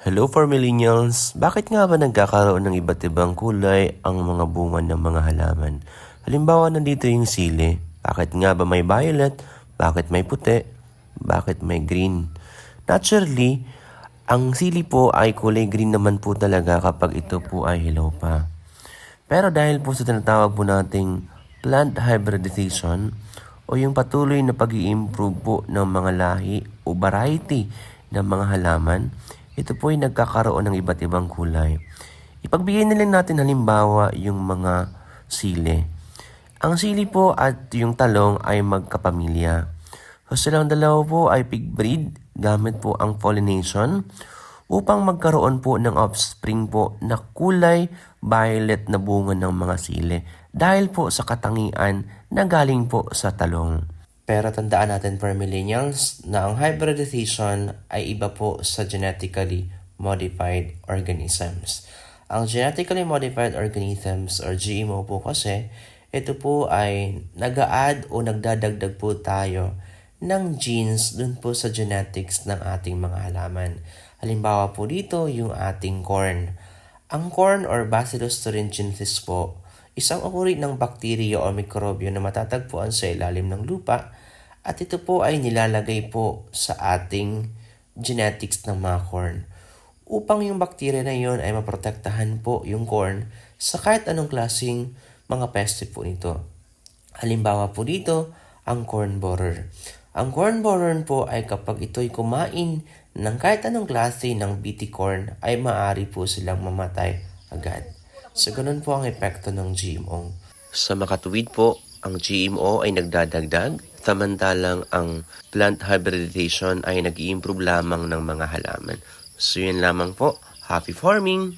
Hello for millennials! Bakit nga ba nagkakaroon ng iba't ibang kulay ang mga bunga ng mga halaman? Halimbawa, nandito yung sili. Bakit nga ba may violet? Bakit may puti? Bakit may green? Naturally, ang sili po ay kulay green naman po talaga kapag ito po ay hilaw pa. Pero dahil po sa tinatawag po nating plant hybridization o yung patuloy na pag-i-improve po ng mga lahi o variety ng mga halaman, ito po ay nagkakaroon ng iba't ibang kulay. Ipagbigay na lang natin halimbawa yung mga sili. Ang sili po at yung talong ay magkapamilya. So silang dalawa po ay pig breed gamit po ang pollination upang magkaroon po ng offspring po na kulay violet na bunga ng mga sili dahil po sa katangian na galing po sa talong. Pero tandaan natin for millennials na ang hybridization ay iba po sa genetically modified organisms. Ang genetically modified organisms or GMO po kasi, ito po ay nag-a-add o nagdadagdag po tayo ng genes dun po sa genetics ng ating mga halaman. Halimbawa po dito yung ating corn. Ang corn or Bacillus thuringiensis po, isang uri ng bakterya o mikrobyo na matatagpuan sa ilalim ng lupa at ito po ay nilalagay po sa ating genetics ng mga corn upang yung bakterya na yun ay maprotektahan po yung corn sa kahit anong klaseng mga peste po nito. Halimbawa po dito, ang corn borer. Ang corn borer po ay kapag ito'y kumain ng kahit anong klase ng BT corn ay maaari po silang mamatay agad. So, ganun po ang epekto ng GMO. Sa makatuwid po, ang GMO ay nagdadagdag, samantalang ang plant hybridization ay nag-i-improve lamang ng mga halaman. So, yun lamang po. Happy farming!